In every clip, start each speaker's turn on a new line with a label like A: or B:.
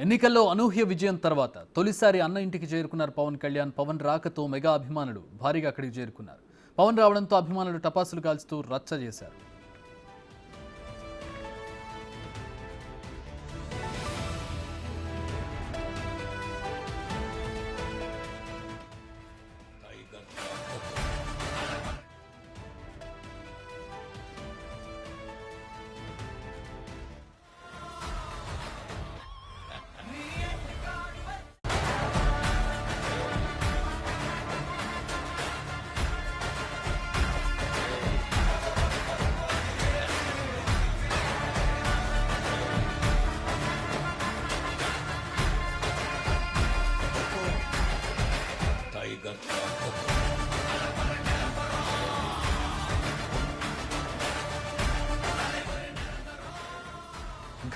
A: ఎన్నికల్లో అనూహ్య విజయం తర్వాత తొలిసారి అన్న ఇంటికి చేరుకున్నారు పవన్ కళ్యాణ్. పవన్ రాకతో మెగా అభిమానులు భారీగా అక్కడికి చేరుకున్నారు. పవన్ రావడంతో అభిమానులు టపాసులు కాల్చుతూ రచ్చ చేశారు.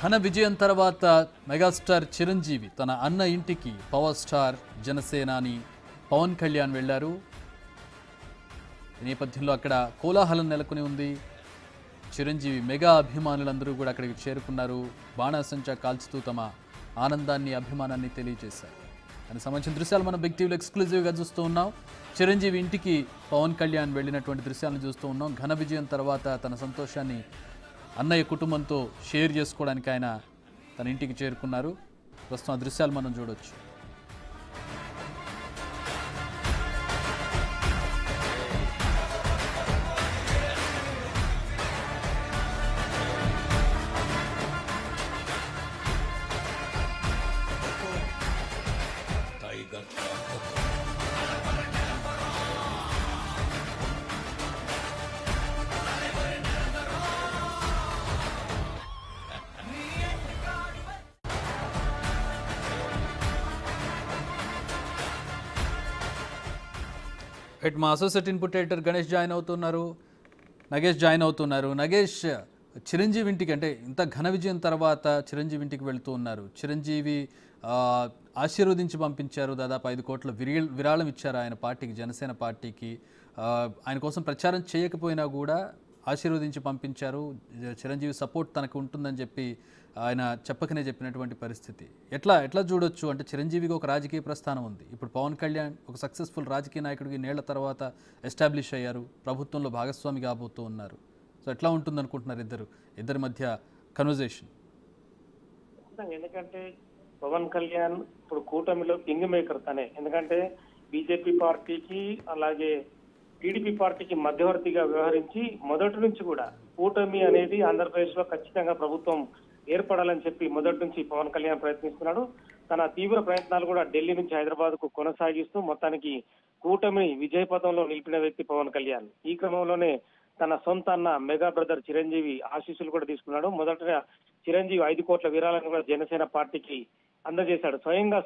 A: ఘన విజయం తర్వాత మెగాస్టార్ చిరంజీవి తన అన్న ఇంటికి పవర్ స్టార్ జనసేనాని పవన్ కళ్యాణ్ వెళ్లారు. ఈ నేపథ్యంలో అక్కడ కోలాహలం నెలకొని ఉంది. చిరంజీవి మెగా అభిమానులందరూ కూడా అక్కడికి చేరుకున్నారు. బాణాసంచా కాల్చుతూ తమ ఆనందాన్ని అభిమానాన్ని తెలియజేశారు. దానికి సంబంధించిన దృశ్యాలు మనం బిగ్ టీవీలో ఎక్స్క్లూజివ్గా చూస్తూ ఉన్నాం. చిరంజీవి ఇంటికి పవన్ కళ్యాణ్ వెళ్ళినటువంటి దృశ్యాలను చూస్తూ ఉన్నాం. ఘన విజయం తర్వాత తన సంతోషాన్ని అన్నయ్య కుటుంబంతో షేర్ చేసుకోవడానికి ఆయన తన ఇంటికి చేరుకున్నారు. ప్రస్తుతం ఆ దృశ్యాలు మనం చూడొచ్చు. మా associate input editor Ganesh join అవుతున్నారు, నగేష్ జాయిన్ అవుతున్నారు. నగేష్, చిరంజీవి ఇంటికి అంటే ఇంత ఘన విజయం తర్వాత చిరంజీవి ఇంటికి వెళ్తూ ఉన్నారు. చిరంజీవి ఆశీర్వదించి పంపించారు. దాదాపు 5 కోట్ల విరాళం ఇచ్చారు ఆయన పార్టీకి, జనసేన పార్టీకి. ఆయన కోసం ప్రచారం చేయకపోయినా కూడా ఆశీర్వదించి పంపించారు. చిరంజీవి సపోర్ట్ తనకు ఉంటుందని చెప్పి ఆయన చెప్పకనే చెప్పినటువంటి పరిస్థితి. ఎట్లా చూడొచ్చు అంటే చిరంజీవికి ఒక రాజకీయ ప్రస్థానం ఉంది. ఇప్పుడు పవన్ కళ్యాణ్ ఒక సక్సెస్ఫుల్ రాజకీయ నాయకుడికి నేళ్ల తర్వాత ఎస్టాబ్లిష్ అయ్యారు, ప్రభుత్వంలో భాగస్వామి కాబోతూ ఉన్నారు. సో ఎట్లా ఉంటుంది అనుకుంటున్నారు ఇద్దరి మధ్య కన్వర్జేషన్?
B: ఎందుకంటే పవన్ కళ్యాణ్ ఇప్పుడు కూటమిలో కింగ్ మేకర్ తనే. ఎందుకంటే బీజేపీ పార్టీకి అలాగే టీడీపీ పార్టీకి మధ్యవర్తిగా వ్యవహరించి మొదటి నుంచి కూడా కూటమి అనేది ఆంధ్రప్రదేశ్ లో ఖచ్చితంగా ప్రభుత్వం ఏర్పడాలని చెప్పి మొదటి నుంచి పవన్ కళ్యాణ్ ప్రయత్నిస్తున్నాడు. తన తీవ్ర ప్రయత్నాలు కూడా ఢిల్లీ నుంచి హైదరాబాద్ కు కొనసాగిస్తూ మొత్తానికి కూటమిని విజయపథంలో నిలిపిన వ్యక్తి పవన్ కళ్యాణ్. ఈ క్రమంలోనే తన సొంత అన్న మెగా బ్రదర్ చిరంజీవి ఆశీస్సులు కూడా తీసుకున్నాడు. మొదట చిరంజీవి 5 కోట్ల విరాళాలను కూడా జనసేన పార్టీకి అందజేశాడు. స్వయంగా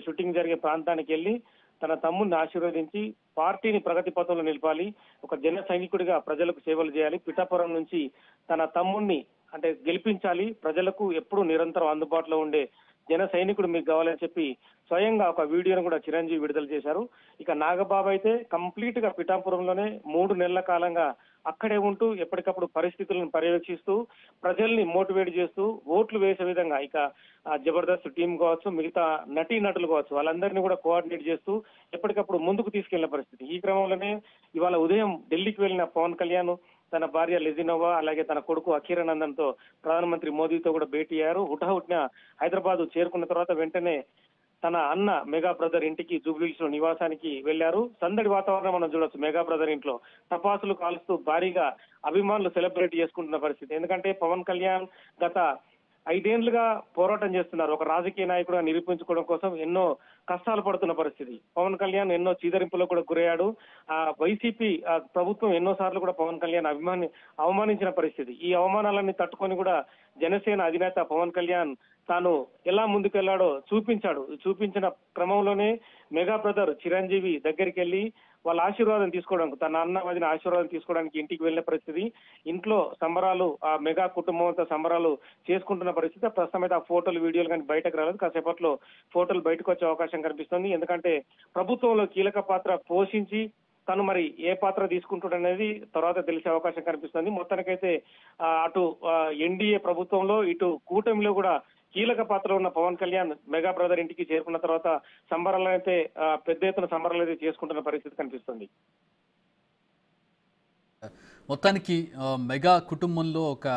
B: షూటింగ్ జరిగే ప్రాంతానికి వెళ్లి తన తమ్ముడిని ఆశీర్వదించి పార్టీని ప్రగతి పథంలో నిలపాలి, ఒక జన సైనికుడిగా ప్రజలకు సేవలు చేయాలి, పిఠాపురం నుంచి తన తమ్ముడిని అంటే గెలిపించాలి, ప్రజలకు ఎప్పుడూ నిరంతరం అందుబాటులో ఉండే జన సైనికుడు మీకు కావాలని చెప్పి స్వయంగా ఒక వీడియోను కూడా చిరంజీవి విడుదల చేశారు. ఇక నాగబాబు అయితే కంప్లీట్ గా పిఠాపురంలోనే 3 నెలల కాలంగా అక్కడే ఉంటూ ఎప్పటికప్పుడు పరిస్థితులను పర్యవేక్షిస్తూ ప్రజల్ని మోటివేట్ చేస్తూ ఓట్లు వేసే విధంగా ఇక జబర్దస్త్ టీం కావచ్చు, మిగతా నటులు కావచ్చు, వాళ్ళందరినీ కూడా కోఆర్డినేట్ చేస్తూ ఎప్పటికప్పుడు ముందుకు తీసుకెళ్లిన పరిస్థితి. ఈ క్రమంలోనే ఇవాళ ఉదయం ఢిల్లీకి వెళ్లిన పవన్ కళ్యాణ్ తన భార్య లెజినోవా అలాగే తన కొడుకు అఖీరానందన్ తో ప్రధానమంత్రి మోదీతో కూడా భేటీ అయ్యారు. హుటాహుటిన హైదరాబాద్ చేరుకున్న తర్వాత వెంటనే తన అన్న మెగా బ్రదర్ ఇంటికి జూబ్లీహిల్స్ లో నివాసానికి వెళ్లారు. సందడి వాతావరణం మనం చూడొచ్చు. మెగా బ్రదర్ ఇంట్లో టపాసులు కాలుస్తూ భారీగా అభిమానులు సెలబ్రేట్ చేసుకుంటున్న పరిస్థితి. ఎందుకంటే పవన్ కళ్యాణ్ గత 5 ఏళ్లుగా పోరాటం చేస్తున్నారు. ఒక రాజకీయ నాయకుడుగా నిరూపించుకోవడం కోసం ఎన్నో కష్టాలు పడుతున్న పరిస్థితి. పవన్ కళ్యాణ్ ఎన్నో చీదరింపులకు కూడా గురయ్యాడు. వైసీపీ ప్రభుత్వం ఎన్నోసార్లు కూడా పవన్ కళ్యాణ్ అవమానించిన పరిస్థితి. ఈ అవమానాలన్నీ తట్టుకొని కూడా జనసేన అధినేత పవన్ కళ్యాణ్ తాను ఎలా ముందుకెళ్లాడో చూపించిన క్రమంలోనే మెగా బ్రదర్ చిరంజీవి దగ్గరికి వెళ్లి వాళ్ళ ఆశీర్వాదం తీసుకోవడానికి, తన అన్న వదిన ఆశీర్వాదం తీసుకోవడానికి ఇంటికి వెళ్లిన పరిస్థితి. ఇంట్లో సంబరాలు, ఆ మెగా కుటుంబంతో సంబరాలు చేసుకుంటున్న పరిస్థితి. ప్రస్తుతం అయితే ఆ ఫోటోలు వీడియోలు కానీ బయటకు రాలేదు. కాసేపట్లో ఫోటోలు బయటకు వచ్చే అవకాశం కనిపిస్తుంది. ఎందుకంటే ప్రభుత్వంలో కీలక పాత్ర పోషించి తను మరి ఏ పాత్ర తీసుకుంటాడనేది తర్వాత తెలిసే అవకాశం కనిపిస్తుంది. మొత్తానికైతే అటు ఎన్డీఏ ప్రభుత్వంలో ఇటు కూటమిలో కూడా కీలక పాత్రలో ఉన్న పవన్ కళ్యాణ్ మెగా బ్రదర్ ఇంటికి చేరుకున్న తర్వాత సంబరాలు అయితే పెద్ద ఎత్తున సంబరాలు అయితే చేసుకుంటున్న పరిస్థితి కనిపిస్తుంది.
A: మొత్తానికి మెగా కుటుంబంలో ఒక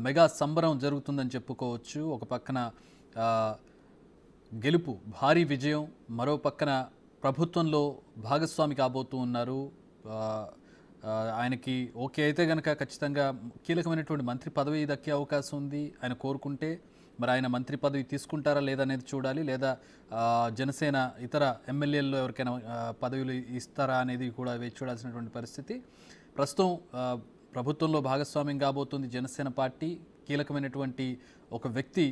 A: మెగా సంబరం జరుగుతుందని చెప్పుకోవచ్చు. ఒక పక్కన గెలుపు, భారీ విజయం, మరో పక్కన ప్రభుత్వంలో భాగస్వామి కాబోతూ ఉన్నారు. ఆయనకి ఓకే అయితే కనుక ఖచ్చితంగా కీలకమైనటువంటి మంత్రి పదవి దక్కే అవకాశం ఉంది. ఆయన కోరుకుంటే మరి ఆయన మంత్రి పదవి తీసుకుంటారా లేదా అనేది చూడాలి, లేదా జనసేన ఇతర ఎమ్మెల్యేల్లో ఎవరికైనా పదవులు ఇస్తారా అనేది కూడా వేచి చూడాల్సినటువంటి పరిస్థితి. ప్రస్తుతం ప్రభుత్వంలో భాగస్వామ్యం కాబోతుంది జనసేన పార్టీ. కీలకమైనటువంటి ఒక వ్యక్తి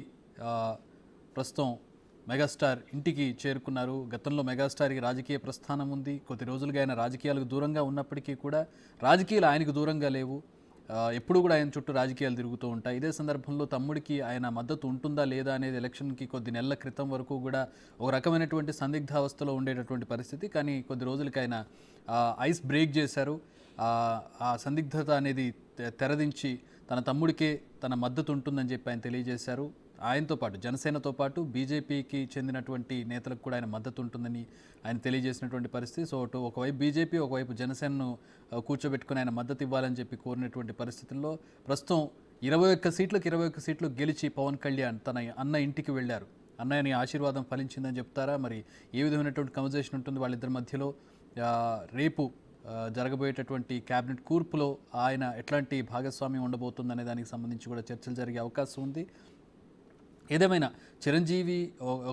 A: ప్రస్తుతం మెగాస్టార్ ఇంటికి చేరుకున్నారు. గతంలో మెగాస్టార్కి రాజకీయ ప్రస్థానం ఉంది. కొద్ది రోజులుగా ఆయన రాజకీయాలకు దూరంగా ఉన్నప్పటికీ కూడా రాజకీయాలు ఆయనకు దూరంగా లేవు. ఎప్పుడు కూడా ఆయన చుట్టూ రాజకీయాలు తిరుగుతూ ఉంటాయి. ఇదే సందర్భంలో తమ్ముడికి ఆయన మద్దతు ఉంటుందా లేదా అనేది ఎలక్షన్కి కొద్ది నెలల క్రితం వరకు కూడా ఒక రకమైనటువంటి సందిగ్ధావస్థలో ఉండేటటువంటి పరిస్థితి. కానీ కొద్ది రోజులకి ఆయన ఐస్ బ్రేక్ చేశారు. ఆ సందిగ్ధత అనేది తెరదించి తన తమ్ముడికే తన మద్దతు ఉంటుందని చెప్పి ఆయన తెలియజేశారు. ఆయనతో పాటు జనసేనతో పాటు బీజేపీకి చెందినటువంటి నేతలకు కూడా ఆయన మద్దతు ఉంటుందని ఆయన తెలియజేసినటువంటి పరిస్థితి. సో అటు ఒకవైపు బీజేపీ, ఒకవైపు జనసేనను కూర్చోబెట్టుకుని ఆయన మద్దతు ఇవ్వాలని చెప్పి కోరినటువంటి పరిస్థితుల్లో ప్రస్తుతం 21 సీట్లకు 21 సీట్లు గెలిచి పవన్ కళ్యాణ్ తన అన్న ఇంటికి వెళ్ళారు. అన్నయ్యని ఆశీర్వాదం ఫలించిందని చెప్తారా? మరి ఏ విధమైనటువంటి కన్వర్జేషన్ ఉంటుంది వాళ్ళిద్దరి మధ్యలో? రేపు జరగబోయేటటువంటి క్యాబినెట్ కూర్పులో ఆయన ఎట్లాంటి భాగస్వామ్యం ఉండబోతుందనే దానికి సంబంధించి కూడా చర్చలు జరిగే అవకాశం ఉంది. ఏదేమైనా చిరంజీవి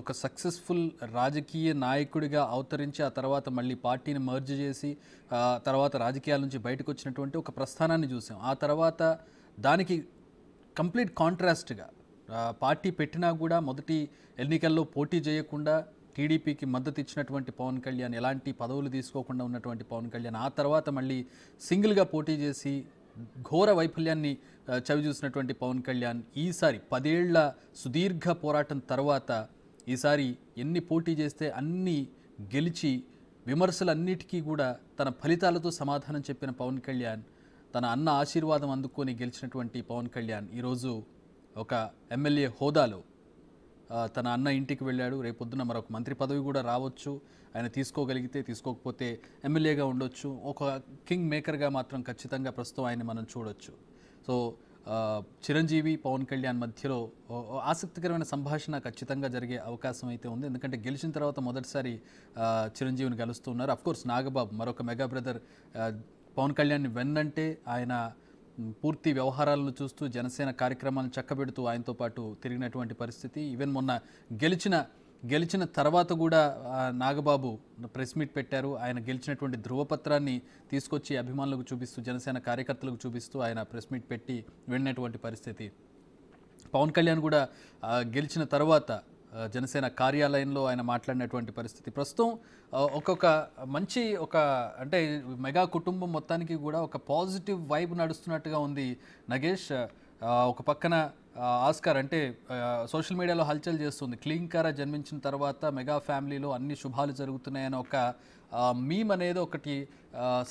A: ఒక సక్సెస్ఫుల్ రాజకీయ నాయకుడిగా అవతరించి ఆ తర్వాత మళ్ళీ పార్టీని మర్జ్ చేసి తర్వాత రాజకీయాల నుంచి బయటకు వచ్చినటువంటి ఒక ప్రస్థానాన్ని చూసాం. ఆ తర్వాత దానికి కంప్లీట్ కాంట్రాస్ట్గా పార్టీ పెట్టినా కూడా మొదటి ఎన్నికల్లో పోటీ చేయకుండా టీడీపీకి మద్దతు ఇచ్చినటువంటి పవన్ కళ్యాణ్, ఎలాంటి పదవులు తీసుకోకుండా ఉన్నటువంటి పవన్ కళ్యాణ్ ఆ తర్వాత మళ్ళీ సింగిల్గా పోటీ చేసి ఘోర వైఫల్యాన్ని చవిచూసినటువంటి పవన్ కళ్యాణ్ ఈసారి 10 ఏళ్ల సుదీర్ఘ పోరాటం తర్వాత ఈసారి ఎన్ని పోటీ చేస్తే అన్ని గెలిచి విమర్శలన్నిటికీ కూడా తన ఫలితాలతో సమాధానం చెప్పిన పవన్ కళ్యాణ్, తన అన్న ఆశీర్వాదం అందుకొని గెలిచినటువంటి పవన్ కళ్యాణ్ ఈరోజు ఒక ఎమ్మెల్యే హోదాలో తన అన్న ఇంటికి వెళ్ళాడు. రేపొద్దున మరొక మంత్రి పదవి కూడా రావచ్చు. ఆయన తీసుకోగలిగితే, తీసుకోకపోతే ఎమ్మెల్యేగా ఉండొచ్చు. ఒక కింగ్ మేకర్గా మాత్రం ఖచ్చితంగా ప్రస్తుతం ఆయన మనం చూడొచ్చు. సో చిరంజీవి పవన్ కళ్యాణ్ మధ్యలో ఆసక్తికరమైన సంభాషణ ఖచ్చితంగా జరిగే అవకాశం అయితే ఉంది. ఎందుకంటే గెలిచిన తర్వాత మొదటిసారి చిరంజీవిని కలుస్తున్నారు. అఫ్కోర్స్ నాగబాబు మరొక మెగా బ్రదర్ పవన్ కళ్యాణ్ని వెన్నంటే ఆయన పూర్తి వ్యవహారాలను చూస్తూ జనసేన కార్యక్రమాలను చక్కబెడుతూ ఆయనతో పాటు తిరిగినటువంటి పరిస్థితి. ఈవెన్ మొన్న గెలిచిన తర్వాత కూడా నాగబాబు ప్రెస్ మీట్ పెట్టారు. ఆయన గెలిచినటువంటి ధృవపత్రాన్ని తీసుకొచ్చి అభిమానులకు చూపిస్తూ, జనసేన కార్యకర్తలకు చూపిస్తూ ఆయన ప్రెస్ మీట్ పెట్టి వెళ్ళినటువంటి పరిస్థితి. పవన్ కళ్యాణ్ కూడా గెలిచిన తర్వాత జనసేన కార్యాలయంలో ఆయన మాట్లాడినటువంటి పరిస్థితి. ప్రస్తుతం మంచి అంటే మెగా కుటుంబం మొత్తానికి కూడా ఒక పాజిటివ్ వైబ్ నడుస్తున్నట్టుగా ఉంది నగేష్. ఒక పక్కన ఆస్కార్ అంటే సోషల్ మీడియాలో హల్చల్ చేస్తుంది. క్లీంకారా జన్మించిన తర్వాత మెగా ఫ్యామిలీలో అన్ని శుభాలు జరుగుతున్నాయని ఒక మీమ్ అనేది ఒకటి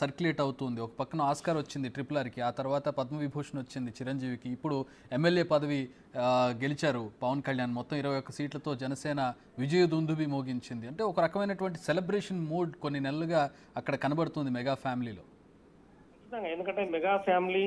A: సర్క్యులేట్ అవుతుంది. ఒక పక్కన ఆస్కార్ వచ్చింది RRRకి, ఆ తర్వాత పద్మవిభూషణ్ వచ్చింది చిరంజీవికి, ఇప్పుడు ఎమ్మెల్యే పదవి గెలిచారు పవన్ కళ్యాణ్. మొత్తం 21 సీట్లతో జనసేన విజయ దుందుబి మోగించింది. అంటే ఒక రకమైనటువంటి సెలబ్రేషన్ మూడ్ కొన్ని నెలలుగా అక్కడ కనబడుతుంది మెగా ఫ్యామిలీలో.
B: ఎందుకంటే మెగా ఫ్యామిలీ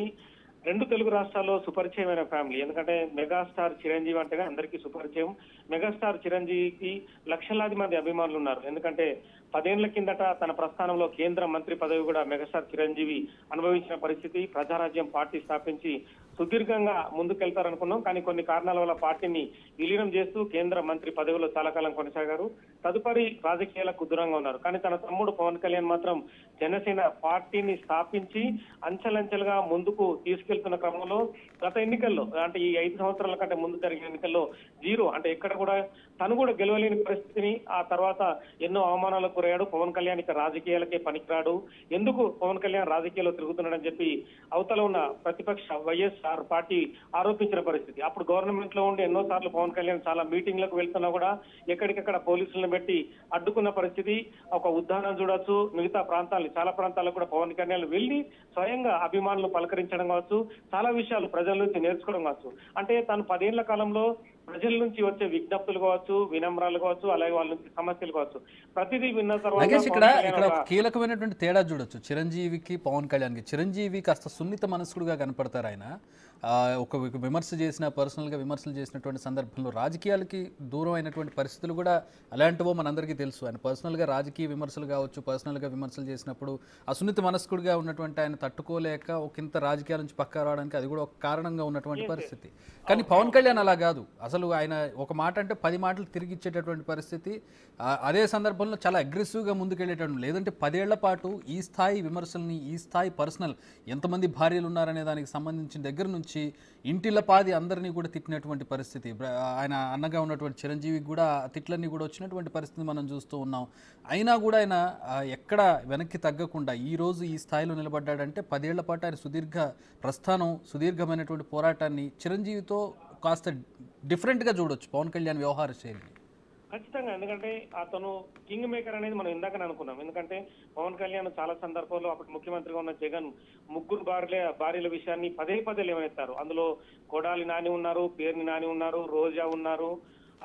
B: 2 తెలుగు రాష్ట్రాల్లో సుపరిచయమైన ఫ్యామిలీ. ఎందుకంటే మెగాస్టార్ చిరంజీవి అంటే అందరికీ సుపరిచయం. మెగాస్టార్ చిరంజీవికి లక్షలాది మంది అభిమానులు ఉన్నారు. ఎందుకంటే 10 ఏళ్ల కిందట తన ప్రస్థానంలో కేంద్ర మంత్రి పదవి కూడా మెగాస్టార్ చిరంజీవి అనుభవించిన పరిస్థితి. ప్రజారాజ్యం పార్టీ స్థాపించి సుదీర్ఘంగా ముందుకెళ్తారనుకున్నాం. కానీ కొన్ని కారణాల వల్ల పార్టీని విలీనం చేస్తూ కేంద్ర మంత్రి పదవిలో చాలా కాలం కొనసాగారు. తదుపరి రాజకీయాలకు దూరంగా ఉన్నారు. కానీ తన తమ్ముడు పవన్ కళ్యాణ్ మాత్రం జనసేన పార్టీని స్థాపించి అంచెలంచెలుగా ముందుకు తీసుకెళ్తున్న క్రమంలో గత ఎన్నికల్లో అంటే ఈ 5 సంవత్సరాల కంటే ముందు జరిగిన ఎన్నికల్లో 0 అంటే ఎక్కడ కూడా తను కూడా గెలవలేని పరిస్థితిని, ఆ తర్వాత ఎన్నో అవమానాలకు గురయ్యాడు. పవన్ కళ్యాణ్ ఇక రాజకీయాలకే పనికిరాడు, ఎందుకు పవన్ కళ్యాణ్ రాజకీయాల్లో తిరుగుతున్నాడని చెప్పి అవతల ఉన్న ప్రతిపక్ష వైఎస్ఆర్ పార్టీ ఆరోపించిన పరిస్థితి. అప్పుడు గవర్నమెంట్ లో ఉండి ఎన్నోసార్లు పవన్ కళ్యాణ్ చాలా మీటింగ్లకు వెళ్తున్నా కూడా ఎక్కడికక్కడ పోలీసులను పెట్టి అడ్డుకున్న పరిస్థితి. ఒక ఉదాహరణ చూడొచ్చు. మిగతా ప్రాంతాలు చాలా ప్రాంతాలకు కూడా పవన్ కళ్యాణ్ వెళ్లి స్వయంగా అభిమానులు పలకరించడం కావచ్చు, చాలా విషయాలు ప్రజల నుంచి నేర్చుకోవడం కావచ్చు. అంటే తాను 10 ఏళ్ల కాలంలో ప్రజల నుంచి వచ్చే విజ్ఞప్తులు కావచ్చు, వినమ్రాలు కావచ్చు, అలాగే వాళ్ళ నుంచి సమస్యలు కావచ్చు, ప్రతిదీ విన్న తర్వాత
A: నగేష్ ఇక్కడ
B: పవన్ కళ్యాణ్
A: ఇక్కడ
B: ఒక
A: ఒక కీలకమైనటువంటి తేడా చూడొచ్చు చిరంజీవికి పవన్ కళ్యాణ్కి. చిరంజీవి కాస్త సున్నిత మనస్కుడుగా కనపడతారు ఆయన. ఒక విమర్శ చేసిన పర్సనల్గా విమర్శలు చేసినటువంటి సందర్భంలో రాజకీయాలకి దూరం అయినటువంటి పరిస్థితులు కూడా అలాంటివో మనందరికీ తెలుసు. ఆయన పర్సనల్గా రాజకీయ విమర్శలు కావచ్చు, పర్సనల్గా విమర్శలు చేసినప్పుడు అసున్నిత మనస్కుడిగా ఉన్నటువంటి ఆయన తట్టుకోలేక ఒకంత రాజకీయాల నుంచి పక్క రావడానికి అది కూడా ఒక కారణంగా ఉన్నటువంటి పరిస్థితి. కానీ పవన్ కళ్యాణ్ అలా కాదు. అసలు ఆయన ఒక మాట అంటే 10 మాటలు తిరిగి ఇచ్చేటటువంటి పరిస్థితి. అదే సందర్భంలో చాలా అగ్రెసివ్గా ముందుకెళ్ళేటటువంటి, లేదంటే 10 ఏళ్ల పాటు ఈ స్థాయి విమర్శల్ని, ఈ స్థాయి పర్సనల్ ఎంతమంది భార్యలు ఉన్నారనే దానికి సంబంధించిన దగ్గర నుంచి ఇంటిళ్ళ పాది అందరినీ కూడా తిట్టినటువంటి పరిస్థితి. ఆయన అన్నగా ఉన్నటువంటి చిరంజీవికి కూడా తిట్లన్నీ కూడా వచ్చినటువంటి పరిస్థితి మనం చూస్తూ ఉన్నాం. అయినా కూడా ఆయన ఎక్కడ వెనక్కి తగ్గకుండా ఈ రోజు ఈ స్థాయిలో నిలబడ్డాడంటే 10 ఏళ్ల పాటు ఆయన సుదీర్ఘ ప్రస్థానం, సుదీర్ఘమైనటువంటి పోరాటాన్ని చిరంజీవితో కాస్త డిఫరెంట్గా చూడొచ్చు పవన్ కళ్యాణ్ వ్యవహార శైలి.
B: ఖచ్చితంగా. ఎందుకంటే అతను కింగ్ మేకర్ అనేది మనం ఇందాకనే అనుకున్నాం. ఎందుకంటే పవన్ కళ్యాణ్ చాలా సందర్భాల్లో అప్పటి ముఖ్యమంత్రిగా ఉన్న జగన్ ముగ్గురు భార్యల విషయాన్ని పదే లేవనెత్తారు. అందులో కొడాలి నాని ఉన్నారు, పేర్ని నాని ఉన్నారు, రోజా ఉన్నారు,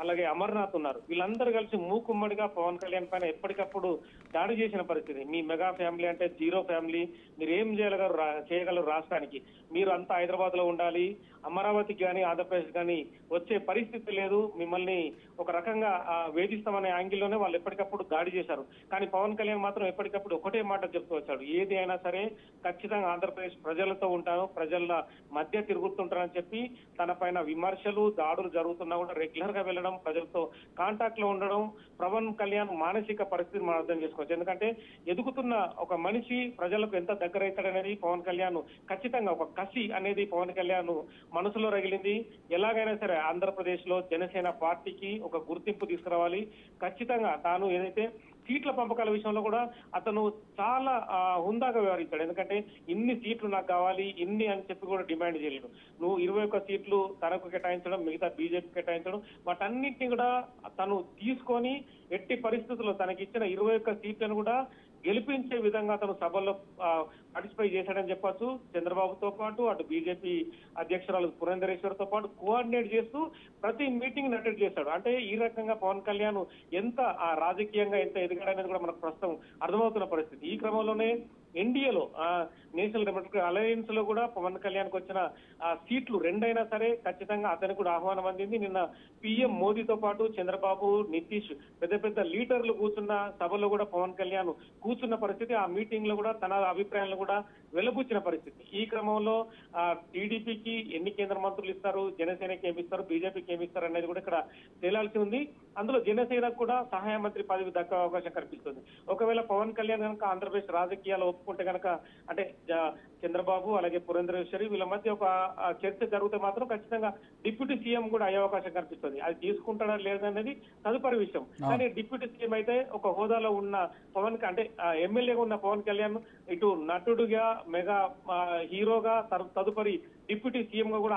B: అలాగే అమర్నాథ్ ఉన్నారు. వీళ్ళందరూ కలిసి మూకుమ్మడిగా పవన్ కళ్యాణ్ పైన ఎప్పటికప్పుడు దాడి చేసిన పరిస్థితి. మీ మెగా ఫ్యామిలీ అంటే జీరో ఫ్యామిలీ, మీరు ఏం చేయగలరు రాష్ట్రానికి, మీరు అంతా హైదరాబాద్ లో ఉండాలి, అమరావతికి కానీ ఆంధ్రప్రదేశ్ కానీ వచ్చే పరిస్థితి లేదు, మిమ్మల్ని ఒక రకంగా వేధిస్తామనే యాంగిల్లోనే వాళ్ళు ఎప్పటికప్పుడు దాడి చేశారు. కానీ పవన్ కళ్యాణ్ మాత్రం ఎప్పటికప్పుడు ఒకటే మాట చెప్తూ వచ్చాడు, ఏది అయినా సరే ఖచ్చితంగా ఆంధ్రప్రదేశ్ ప్రజలతో ఉంటాను, ప్రజల మధ్య తిరుగుతుంటానని చెప్పి తన పైన విమర్శలు, దాడులు జరుగుతున్నా కూడా రెగ్యులర్ గా వెళ్ళడం, ప్రజలతో కాంటాక్ట్ లో ఉండడం. పవన్ కళ్యాణ్ మానసిక పరిస్థితిని మనం అర్థం చేసుకోవచ్చు. ఎందుకంటే ఎదుగుతున్న ఒక మనిషి ప్రజలకు ఎంత దగ్గర అవుతాడనేది పవన్ కళ్యాణ్ ఖచ్చితంగా ఒక కసి అనేది పవన్ కళ్యాణ్ మనసులో రగిలింది. ఎలాగైనా సరే ఆంధ్రప్రదేశ్ లో జనసేన పార్టీకి ఒక గుర్తింపు తీసుకురావాలి. ఖచ్చితంగా తాను ఏదైతే సీట్ల పంపకాల విషయంలో కూడా అతను చాలా హుందాగా వ్యవహరించాడు. ఎందుకంటే ఇన్ని సీట్లు నాకు కావాలి, ఇన్ని అని చెప్పి కూడా డిమాండ్ చేయలేడు. నువ్వు 21 సీట్లు తనకు కేటాయించడం, మిగతా బీజేపీ కేటాయించడం, వాటన్నిటిని కూడా తను తీసుకొని ఎట్టి పరిస్థితుల్లో తనకి ఇచ్చిన 21 సీట్లను కూడా గెలిపించే విధంగా అతను సభల్లో పార్టిసిపేట్ చేశాడని చెప్పొచ్చు. చంద్రబాబుతో పాటు అటు బీజేపీ అధ్యక్షురాలు పురంధరేశ్వరితో పాటు కోఆర్డినేట్ చేస్తూ ప్రతి మీటింగ్ అటెండ్ చేశాడు. అంటే ఈ రకంగా పవన్ కళ్యాణ్ ఎంత రాజకీయంగా ఎంత ఎదిగాడనేది కూడా మనకు ప్రస్తుతం అర్థమవుతున్న పరిస్థితి. ఈ క్రమంలోనే ఎన్డీఏలో నేషనల్ డెమోక్రటిక్ అలయన్స్ లో కూడా పవన్ కళ్యాణ్కి వచ్చిన సీట్లు 2 అయినా సరే ఖచ్చితంగా అతనికి కూడా ఆహ్వానం అందింది. నిన్న పీఎం మోదీతో పాటు చంద్రబాబు, నితీష్ పెద్ద లీడర్లు కూర్చున్న సభలో కూడా పవన్ కళ్యాణ్ కూర్చున్న పరిస్థితి. ఆ మీటింగ్ లో కూడా తన అభిప్రాయాలను కూడా వెలుబుచ్చిన పరిస్థితి. ఈ క్రమంలో టీడీపీకి ఎన్ని కేంద్ర మంత్రులు ఇస్తారు, జనసేనకి ఏమి ఇస్తారు, బీజేపీకి ఏమి ఇస్తారు అనేది కూడా ఇక్కడ తేలాల్సి ఉంది. అందులో జనసేనకు కూడా సహాయ మంత్రి పదవి దక్కే అవకాశం కనిపిస్తుంది. ఒకవేళ పవన్ కళ్యాణ్ కనుక ఆంధ్రప్రదేశ్ రాజకీయాలు ఒప్పుకుంటే కనుక, అంటే చంద్రబాబు అలాగే పురంధరేశ్వరి వీళ్ళ మధ్య ఒక చర్చ జరిగితే మాత్రం ఖచ్చితంగా డిప్యూటీ సీఎం కూడా అయ్యే అవకాశం కనిపిస్తుంది. అది తీసుకుంటాడా లేదనేది తదుపరి విషయం. కానీ డిప్యూటీ సీఎం అయితే ఒక హోదాలో ఉన్న పవన్ అంటే ఎమ్మెల్యేగా ఉన్న పవన్ కళ్యాణ్ ఇటు నటుడుగా, మెగా హీరోగా, తదుపరి డిప్యూటీ సీఎం గా కూడా